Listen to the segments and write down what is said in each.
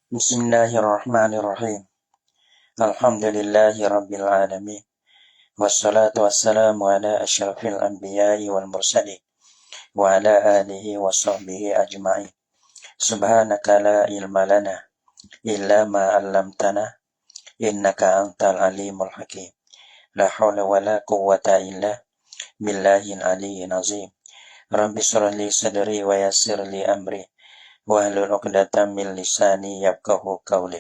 Bismillahirrahmanirrahim. Alhamdulillahi rabbil alamin. Wassalatu wassalamu ala asyrafil anbiya'i wal mursalin wa ala alihi wa sahbihi ajma'in. Subhanaka la ilma lana illa ma 'allamtana innaka antal alimul hakim. La haula wa la quwwata illa billahil aliyyil azim. Rabbi shrah li sadri wa yassir li amri wahlul 'uqdatam min lisani yafqahu qawli.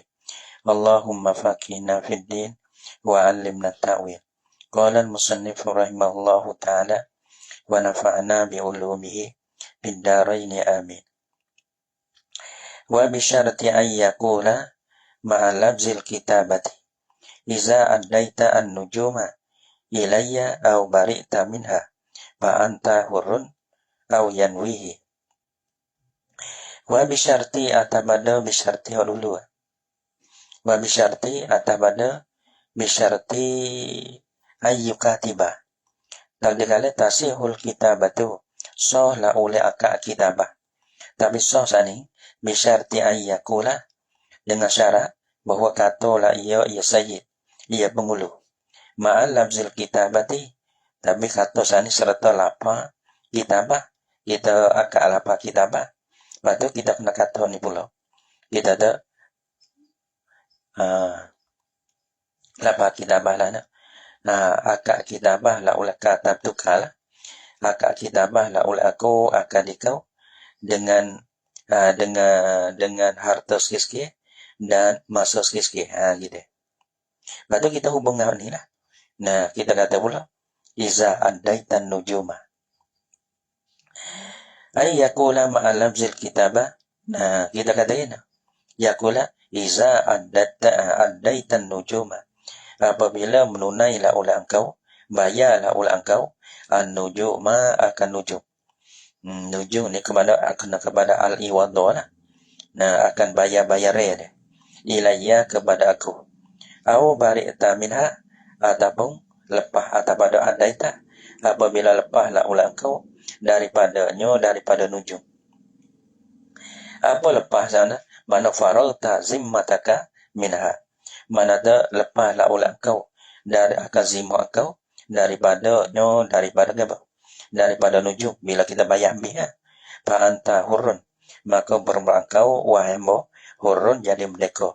Allahumma faqihna fid din wa 'allimna ta'wil. Qala al-musannif rahimahullahu ta'ala wa nafa'na bi ulumihi fid dharain amin. Wa bi syarti ay yaqula ma'a lafzil kitabati iza addaita an-nujuma ilayya aw bari'ta minha fa anta hurrun aw yanwihi. Wa bi syarti atabada bi syarti dulu. Wa bi syarti atabada bi syarti ayyukatiba. Dal-dikala tasihul kitabatu soh la ule aka kitabah. Tapi soh sani bi syarti ayyakula dengan syarat bahwa kata la ia sayyid, ia pengulu. Ma'al lafzil kitabati, tapi kata sani serta lapa kitabah, kita aka lapa kitabah. Lepas tu kita kena kata ni pula. Kita ada lapa kitabah lah nak. Akak kitabah la ula katab tukal. Akak kitabah la ula aku akan dikau dengan harta sikit-sikit dan masa sikit-sikit. Gitu. Lepas tu kita hubungkan ni lah. Nah, kita kata pula iza addaitan nujuma. Ay yakula ma'al lafzil kitabah. Nah, kita katakan yakula iza addaitan nujuma. Apabila menunailah oleh engkau, bayarlah oleh engkau an-nujuma akan nujum. Nujum ni kepada al-iwadha lah. Nah, akan bayar dia. Ilayya kepada aku. Au bari'ta minha ataupun lepas daripada adaita. Apabila lepaslah oleh engkau daripada nujum. Apa lepas sana? Mana faralta zimmataka minha. Mana ada lepaslah oleh engkau dari akan zimmat engkau daripada nujum. Bila kita bayar biha, fa anta hurrun, maka bermula engkau wahai hurrun jadi merdeka.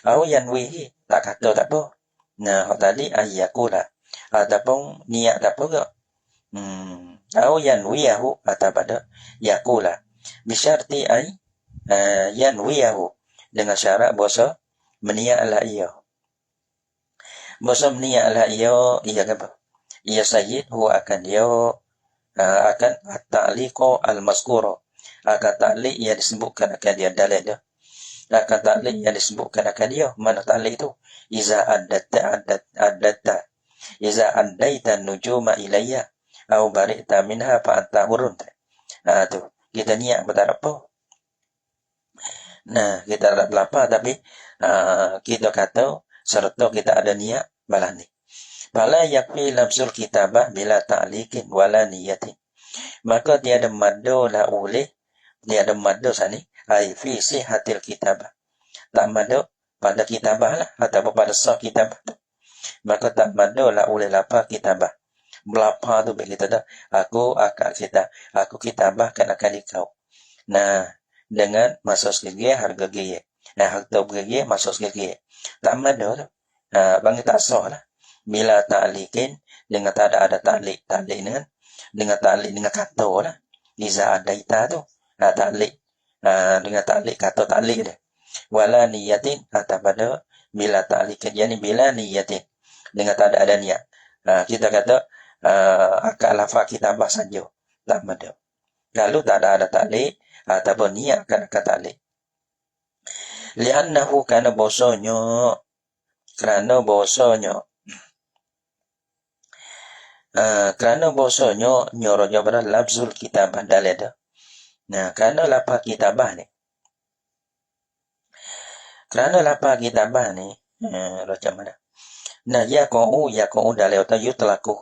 Au yanwihi, tak kata tak apa. Nah, tadi ayyakula ataupun niat tak apa ke? Au yanwiyahu atau pada yakula bisyarti ay yanwiyahu dengan syarat bahasa meniaklah ia. Bahasa meniaklah ia apa? Ia sayyid huwa akan dia akan at-ta'liqu al-mazkura. Akan ta'liq yang disebutkan akan dia dalil dia. Akan ta'liq yang disebutkan akan dia. Mana ta'liq itu? Iza addatta iza addaita nujuma ilayya au bari'ta minha fa anta hurrun. Tu kita niat betul apa? Nah, kita tak berlapa tapi kita kata serta kita ada niat balas ni. Fala yakfi lafzul kitabah bila ta'liqin wala niyatin. Maka tiada madda la oleh tiada madda sani ai fi sihhatil kitabah. Tak madda pada kitabah lah ataupun pada sah kitabah. Maka tak madda la oleh lapa kitabah. Belapa tu begitu dah. Aku kitabahkan akan dikau. Nah, dengan masuk sikit harga gaya. Nah, harta gaya masuk sikit. Tak ada tu. Bagi tak sah lah. Bila ta'liqin dengan tak ada ta'liq. Ta'liq dengan ta'liq dengan kata lah. Iza adaita tu. Ta'liq. Dengan ta'liq kata ta'liq dia. Wala niyatin atau pada bila ta'liqin. Yani bila niyatin. Dengan tak ada niat. Kita kata akal lafaz kitabah saja. Tak ada. Lalu tak ada ta'liq ataupun niat akan ta'liq. Li'annahu kerana bahasanya nyoroja pada lafzul kitabah dalil dah. Nah, kerana lafaz kitabah ni macam mana? Nah, yaqa'u dalil atau yutlaku.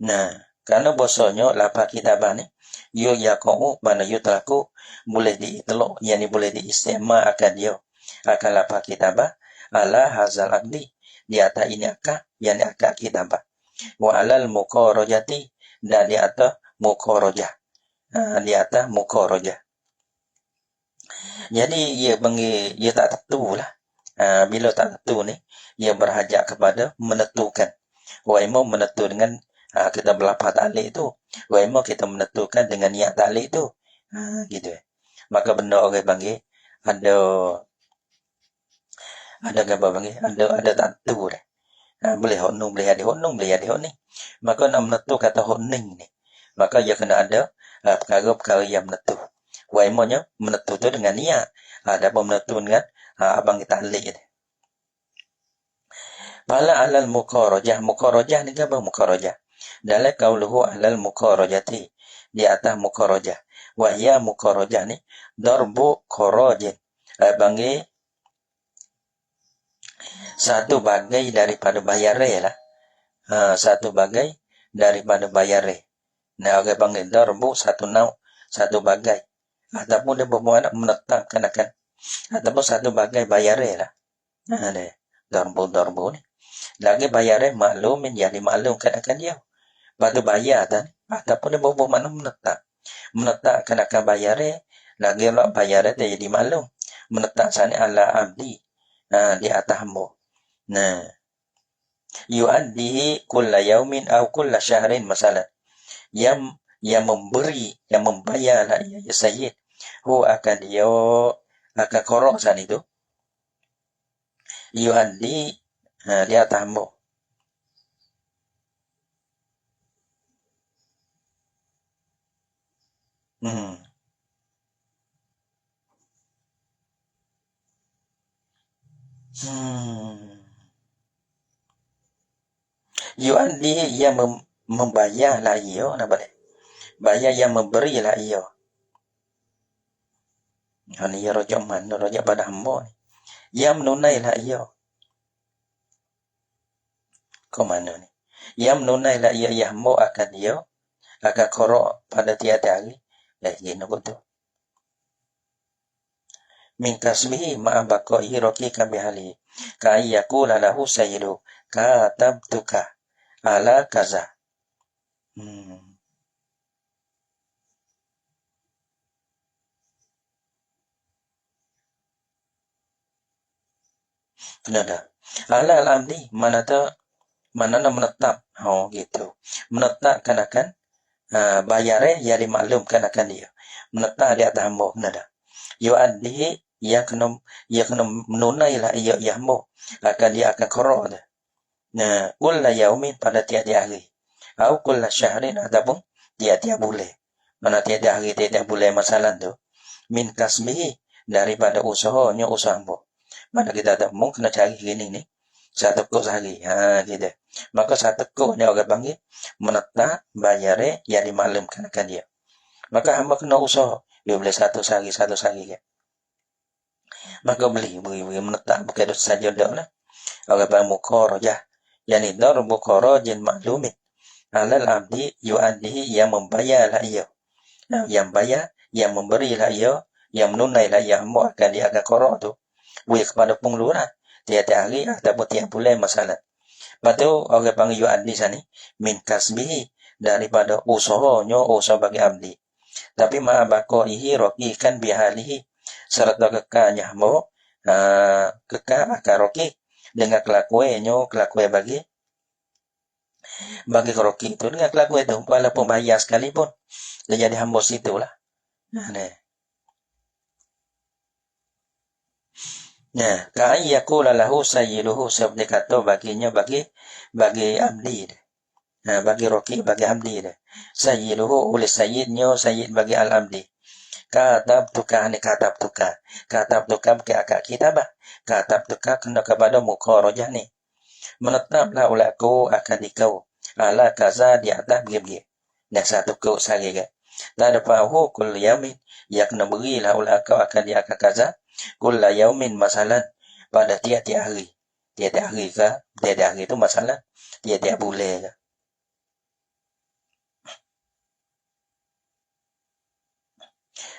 Nah, kerana bahasanya lafaz kitabah ni yaqa'u mana yutlaku boleh diitlaq, yani boleh diistimal akan dia. akan lapar kitabah ala hazal abdi di atas ini akak yang akak kitabah wa alal mukorojati dan di atas mukorojah di atas mukorojah. Jadi ia panggil ia tak tentu lah. Bila tak tentu ni ia berhajat kepada menentukan. Wa imam menentu dengan kita berlapar ta'liq tu. Wa imam kita menentukan dengan niat ta'liq tu. Gitu. Maka benda orang panggil ada gambar panggil ada tak tentu dah. Boleh hok nun, boleh ada hok nun, boleh ada hok ni. Maka nak menentu kata hok ning ni. Maka ia kena ada perkara-perkara yang menentu. Wa imamnya menentu tu dengan niat. Ada pun menentu dengan abang kita ta'liq ni. Pala alal mukarajah. Mukarajah ni apa mukarajah? Dalam qauluhu alal mukarajati. Di atas mukarajah. Wahya mukarajah ni darbu qarajin. Panggil satu bagai daripada bayare lah. Satu bagai daripada bayare. Nah, orang panggil darbu satu nau, satu bagai. Ataupun dia bermakna menetapkan akan. Ataupun satu bagai bayare lah. Ada darbu ni. Lagi bayarnya maklumin yang dimaklumkan akan dia. Batu bayar dan ataupun dia bermakna menetap. Menetapkan akan bayarnya. Lagi lah bayarnya dia jadi maklum. Menetap sana ala abdi. Di atas hamba. Nah. Yu'addihi kulla yaumin au kulla syahrin masalah. Yang memberi, yang membayar lah ya sayyid. Hu akan dia akan korok sana itu. Yu'addi di atas hamba. Yu'addi yang membayar lah ia. Nampak tak? Bayar yang memberi lah ia. Ini ia rojak mana? Rojak pada hamba ni. Yang menunai lah ia. Kau mana ni? Yang menunai lah ia. Yang hamba akan dia. Akan korok pada tiada hari. Gini betul. Min kasbihi ma'abaqa'i raqiqan bihali. Ka'ayyaku lalahu sayyidu. Katabtuka. Ala kaza. Kenapa? Ala al-abdi mana nak menetap. Oh gitu. Menetapkan akan bayarnya yang dimaklumkan akan dia. Menetap di atas hamba. Kenapa? Yu'addi ia kena menunailah ia hamba. Akan dia akan korok tu. Nah, kulla yaumin pada tiap-tiap hari. Atau kulla syahrin ataupun tiap-tiap bulan. Mana tiap-tiap hari, tiap-tiap bulan masalah tu. Min kasbihi daripada usahanya usaha hamba. Mana kita tak mungkin kena cari gini ni. Satu kok sehari. Gitu. Maka satu kok ni orang panggil menetap bayarnya yang dimaklumkan akan dia. Maka hamba kena usaha. Dia boleh satu sehari kan. Maka beli menetap bukan saja dah lah. Orang panggil mukarajah. Yani darbu qarajin maklumin. Alal abdi yu'addihi yang membayar lah ia. Yang bayar, yang memberi lah ia. Yang menunai lah ia hamba akan dia akan korok tu. Wih kepada pengeluaran. Tiap-tiap hari ataupun tiap bulan masalah. Lepas tu orang panggil yu'addi sana. Min kasbihi. Daripada usahanya, usaha bagi abdi. Tapi ma'abaqa'ihi raqiqan bihalihi. Serta kekalnya hamba. Kekal akan raqiq. Dengan kelakuannya bagi roki itu dengan kelakuan itu walaupun bayar sekalipun dia jadi hamba situ lah. Nah, ka'ayyakula lahu sayyiduhu seperti kata baginya bagi abdi dia. Bagi roki bagi abdi dia. Sayyiduhu oleh sayyidnya sayyid bagi al-abdi. Katabtuka ni katabtuka bagi akak kitabah. Katabtuka kena kepada mukarajah ni. Menetaplah oleh aku akan dikau. Ala kaza di atas begini. Dan satu kau sehari kan. Tak ada pahu kul yamin. Yang kena berilah oleh aku akan di akan kaza. Kul yamin masalah. Pada tiap-tiap hari. Tiap-tiap hari ke? Tiap-tiap hari itu masalah. Tiap-tiap bulan ke?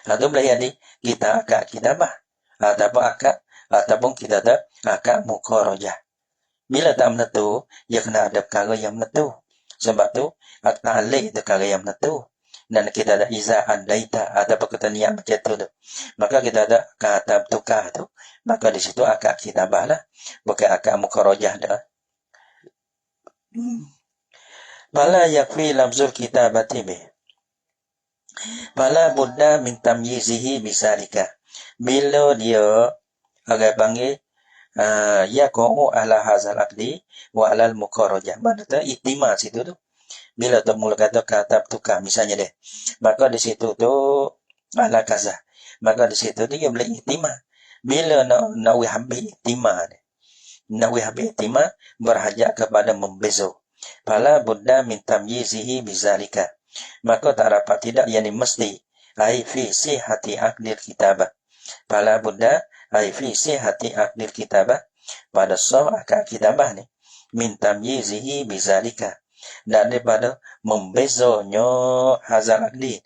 Atau boleh jadi kita akak kitabah. Ataupun akak ataupun kita ada akad mukorojah. Bila tak menentu, ia kena ada perkara yang menentu. Sebab tu, akad alik itu perkara yang menentu. Dan kita ada izaan daita atau perketanian macam tu. Maka kita ada kata tukar tu. Maka di situ akad kitabah lah. Bukan akad mukorojah dah. Fala yakfi lafzul kitabati bih. Fala buddha min tamyizihi bisalika. Bila dia agak panggil yaqa'u ala hazal aqdi wa alal muqarajah. Mana tu itima situ tu. Bila tu mula kata tukar misalnya deh. Maka di situ tu ala kaza. Maka di situ tu dia boleh itima. Bila nak habis itima deh. Nak habis itima berhajat kepada membezo. Fala buddha min tamyizihi bizalika. Maka tak dapat tidak yang mesti ai fi sihhati aqdil kitabah. Fala buddha ai fi sihhati aqdil kitabah pada sah akad kitabah ni min tamyizihi bizalika, dan daripada membezanya hazal aqdi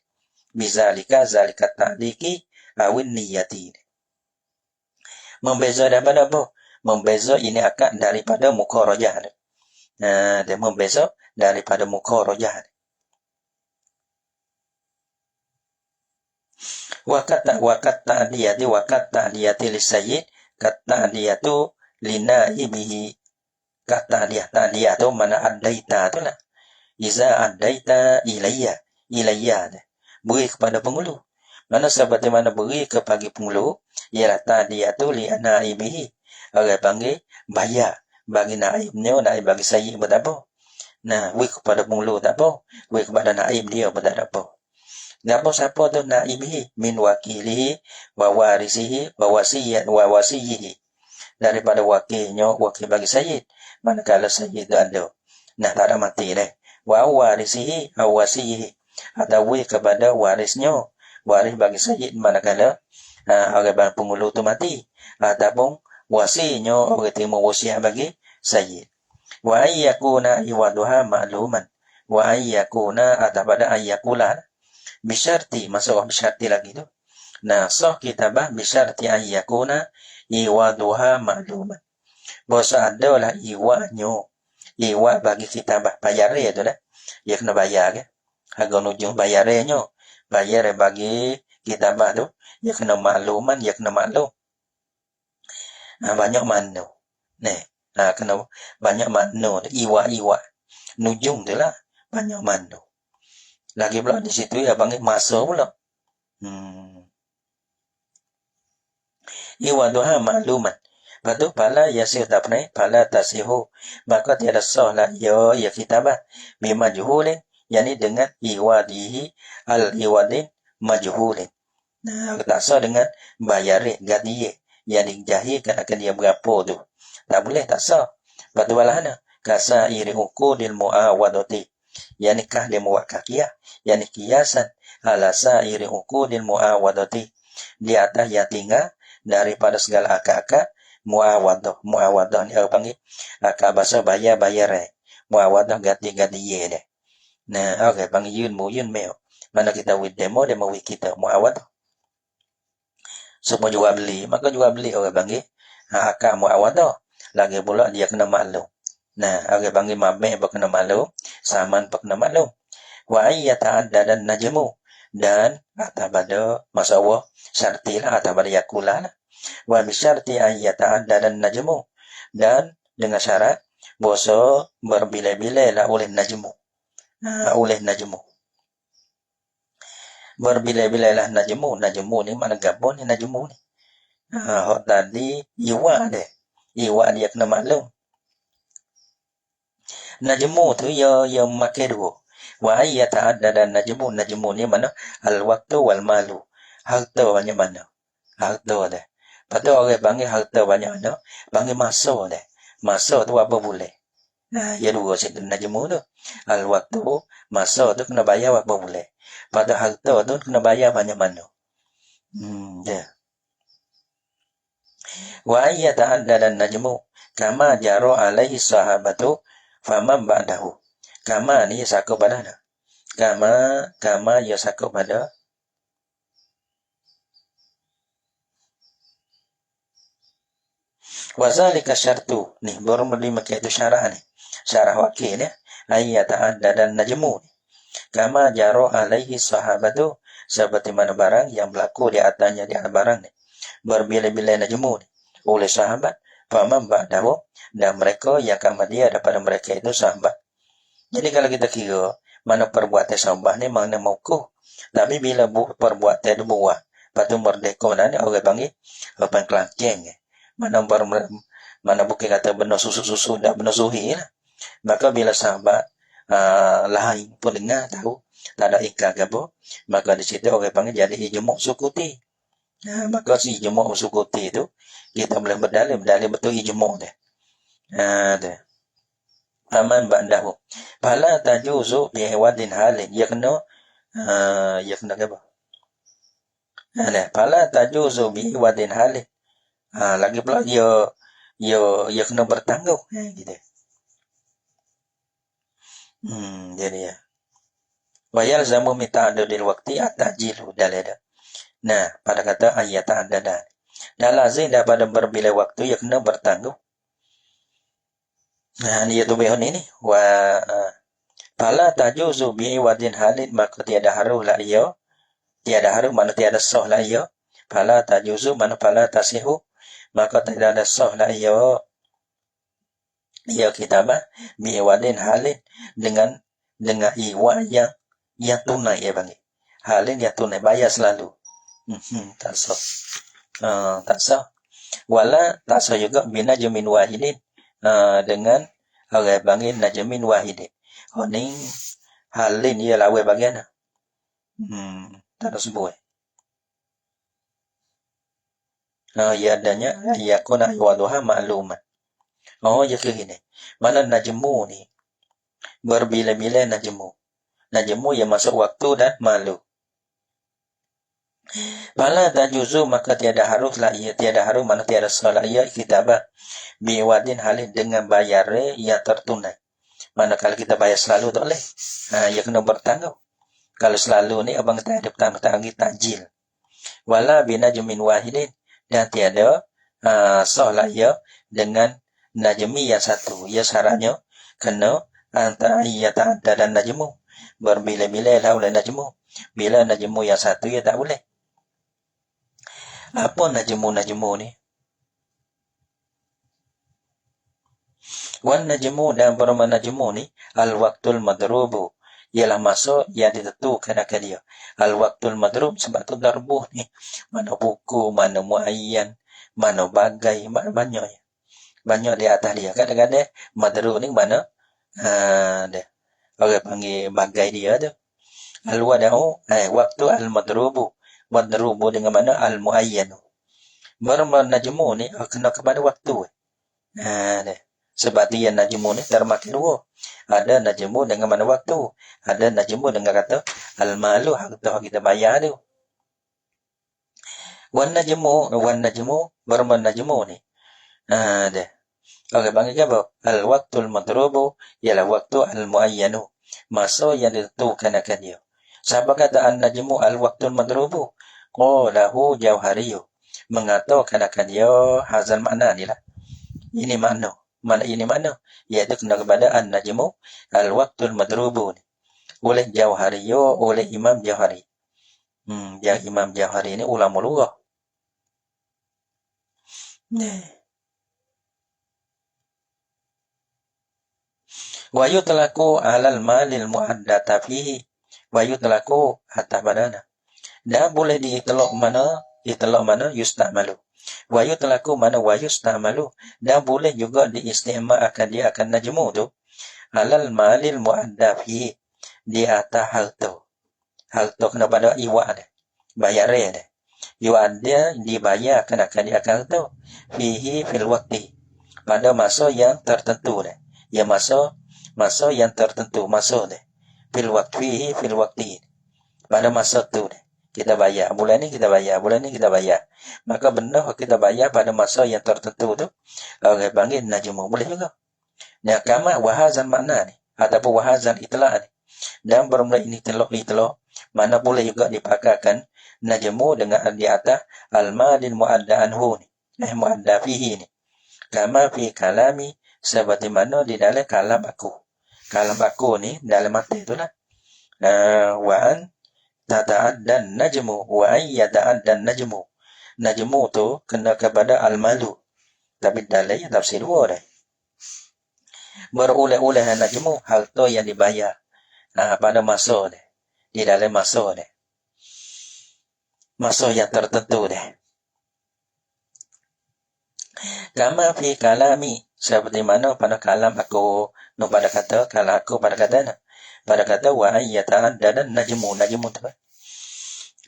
bizalika zalika ta'liqi awin niyati. Membeza daripada apa? Membeza ini akad daripada muqarajah. Dia membeza daripada muqarajah. Wakat ta'diyati lisayyid kat ta'diyatu linaibihi. Kat ta'diyah tu mana adaita tu lah. Iza adaita ilayya beri kepada penghulu. Mana seperti mana beri kepada penghulu, ialah ta'diyatu li naibihi. Orang panggil bayar bagi naibnya, naib bagi sayyid pun tak apa. Nah, beri kepada penghulu tak apa, beri kepada naib dia pun tak apa. Napa siapa tu naibihi min wakilihi wa warisihi wa wasiyyihi, daripada wakilnya, wakil bagi sayyid manakala sayyid tu ada. Nah, tak ada mati dah. Wa warisihi wa wasiyyihi, atau kepada warisnya, waris bagi sayyid manakala orang bang penghulu tu mati, ataupun wasinya orang terima wasiat bagi sayyid. Wa ayyakuna iwaduha ma'luman, wa ayyakuna atau pada ayyakula bisyarti, masuk bisyarti lagi tu. Nah, sah kitabah bisyarti ayyakuna iwaduha ma'luman. Bahasa adalah iwa'nyo. Iwa' bagi kitabah. Bayarnya tu dah. Ia kena bayar ke. Harga nujung bayarnya. Bayar bagi kitabah tu. Ia kena makluman, ia kena maklum. Banyak makna. Kena banyak makna. Iwa'. Nujung tu lah. Banyak makna. Lagi pula di situ ya panggil masa pula. Iwaduha makluman. Lepas tu pala yasir tak pernah, pala tasihu. Maka tiada sah lah ya kitabah. Bimajhulin. Yani dengan iwadihi al-iwadin majhulin. Nah, tak sah dengan bayarin gadiye. Yani jahilkan akan dia berapa tu. Tak boleh, tak sah. Lepas tu balahana. Kasairi ukudil mu'awadati. Yani kah dia muwakkah kiyah. Yani kiyasan ala sairi ukudil mu'awadati. Di atas yang tinggal daripada segala akad-akad muawadah. Muawadah ni orang panggil akad bahasa bayar muawadah ganti ye deh. Nah, orang panggil yun meo. Mana kita wid demo wid kita muawadah. Semua jual beli, maka jual beli orang panggil akad muawadah. Lagi pula dia kena maklum. Nah, orang panggil mabeh kena maklum, saman kena maklum. Wa ayyata'adda dan najmu, dan atas pada masalah syartilah atas pada yakulah lah. Wa bisyarti ayyata'adda dan najmu, dan dengan syarat bahasa berbilai-bilai lah oleh najmu. Oleh najmu. Berbilai-bilai lah najmu. Najmu ni mana gabung ni najmu ni. Hak tadi iwa deh. Iwa dia kena maklum. Najmu tu yang makai dua. Wa ayyata'adda dan najmu ni mana? Al-waktu wal malu. Harta banyak mana? Harta dah. Lepas orang panggil harta banyak mana? Panggil masa dah. Masa tu apa boleh? Ya dua situ najmu tu. Al-waktu, masa tu kena bayar apa boleh? Pada harta tu kena bayar banyak mana? Ya. Wa ayyata'adda dan najmu kama jaro alaihi sahabatu faman ba'dahu. Kama ni sakut pada mana? Kama ya sakut pada Wazalika syartu nih baru melima itu syarah nih. Syarah wakil ya. Ayat dan najmu. Kama jaro alaihi sahabatu seperti mana barang yang berlaku di atasnya di barang nih. Berbilai-bilai najmu nih. Oleh sahabat. Faman ba'dahu dan mereka yang kama dia daripada mereka itu sahabat. Jadi kalau kita kira mana perbuatan sahabat ni mana maukuh. Tapi bila perbuatan itu buah. Lepas tu merdeka mana orang panggil apa kelangkeng. Mana bukan kata benar susu-susu dan benar suhi lah. Maka bila sahabat lain pun dengar tahu tak ada ikrar ke apa, maka di situ orang panggil jadi ijmu' sukuti. Maka si ijmu' sukuti itu kita boleh berdalil betul ijmu' dia. Dia. Aman ba'dahu. Fala tajuzu bi'iwadin halin. Ya kena ke apa? Fala tajuzu bi'iwadin halin. Lagi pula dia kena bertangguh. Gitu. Jadi ya. Wa yalzamu min ta'addudil waqti at-ta'jilu dalada. Nah, pada kata ayat ta'addada. Dan lazim daripada berbila waktu ia kena bertangguh. Nah, dia tu behon ini wa fala tajuzu bi'iwadin halin maka tiada haru la ia. Tiada haru mana tiada sah la ia. Fala tajuzu mana fala tasihu maka tidak ada sah la ia. Ia kitabah bi'iwadin halin dengan iwa yang tunai ya bang. Halin yang tunai bayar selalu. Tak sah. Tak sah. Wala tak sah juga binajmin wahidin dengan orang panggil najmin wahidin. Honing halin ia lawe bagian. Tak sebut. Ya adanya ya kuna waduha ma'luman. Oh ya begini. Mana najmu ni berbila-bila najmu. Najmu yang masuk waktu dan malu. Fala tajuzu maka tiada haruslah ia tiada harus mana tiada salah ia kitabah biwadin halin dengan bayar yang tertunai. Manakala kita bayar selalu tak boleh. Ya kena bertangguh. Kalau selalu ni abang kita ada bertangguh tajil. Wala binajmin wahidin dan tiada salah ia dengan najmi yang satu. Ya syaratnya kena antara ia tak ada dan najmu. Berbila-bila lah oleh najmu. Bila najmu yang satu ia tak boleh. Apa najmu ni? Wan najmu dan berma najmu ni al-waqtul madrubu ialah masa yang ditentukan akan dia. Al-waqtul madrub sebab tu darbuh ni. Mana buku, mana muayyan, mana bagai, banyak ya. Banyak di atas dia. Kadang-kadang madrub ni mana dia. Orang panggil bagai dia tu. Al-wada'u waktu al-madrubu. Madrubu dengan mana al-muayyanu. Berma najmu ni kena kepada waktu. Dia. Sebab dia najmu ni termakan dua. Ada najmu dengan mana waktu. Ada najmu dengan kata al-malu harta kita bayar tu. Wan najmu berma najmu ni. Dia. Orang panggil apa? Al-waqtul madrubu ialah waktu al-muayyanu. Masa yang ditentukan akan dia. Siapa kata an-najmu al-waqtul madrubu? Qalahu jauhariyu. Mengatakan akan dia hazal makna ni lah. Ini makna. Ini makna. Iaitu kena kepada an-najmu al-waqtul madrubu ni. Oleh jauhariyu, oleh Imam Jauhari. Yang Imam Jauhari ni ulama lughah. Wa yutlaku alal malil muaddata fihi wa yutlaku hatta badana. Dan boleh diitlaq mana yusta'malu. Wa yutlaku mana wa yusta'malu. Dan boleh juga diistimal akan dia akan najmu tu alal malil muadda fihi di atas harta. Harta kena pada iwa dia. Bayar dia. Iwa dia dibayar akan dia akan harta. Fihi fil waqti. Pada masa yang tertentu dia. Ya masa yang tertentu masa dia. Fil waqti. Pada masa tu dia. Kita bayar. Bulan ni kita bayar. Maka benar kita bayar pada masa yang tertentu tu. Orang panggil najmu. Boleh juga. Nah, kama wahazan makna ni. Ataupun wahazan itlaq ni. Dan bermula ini telok. Mana boleh juga dipakaikan najmu dengan di atas al-malil mu'adda anhu ni. Mu'adda fihi ni. Kama fi kalami, seperti mana di dalam kalam aku. Kalam aku ni dalam mata itulah. Wa an tata'addan najmu wa an yata'addan najmu. Najmu tu kena kepada al-malu. Tapi dalam yang tafsir dua dah. Berulang-ulang najmu hal tu yang dibayar. Pada masa dah. Di dalam masa dah. Masa yang tertentu dah. Kama fi kalami, seperti mana pada kalam aku, no pada kata kalau aku pada kata na, pada kata wa ayyatan dan najmu tu.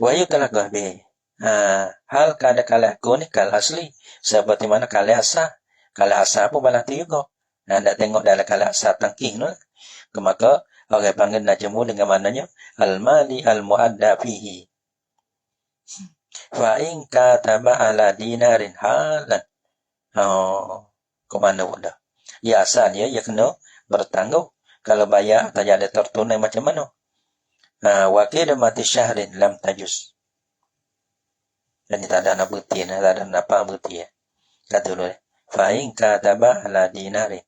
Wa yutlaqah bi. Hal kada kalau aku ni kal asli, seperti mana kalau asa pun balang tu juga. Anda tengok dalam kalau asa tangking no. Maka orang panggil najmu dengan maknanya al-mali al-muadda fihi. Fa in kataba ala dinarin halan. Ke mana pun dah. Ya asalnya ia kena bertanggung. Kalau bayar atau ada tertunai macam mana. Wakil mati syahrin lam tajus. Dan tak ada nak berhenti. Tak ada nak apa berhenti. Kata dulu. Fa'in kataba ala dinarin.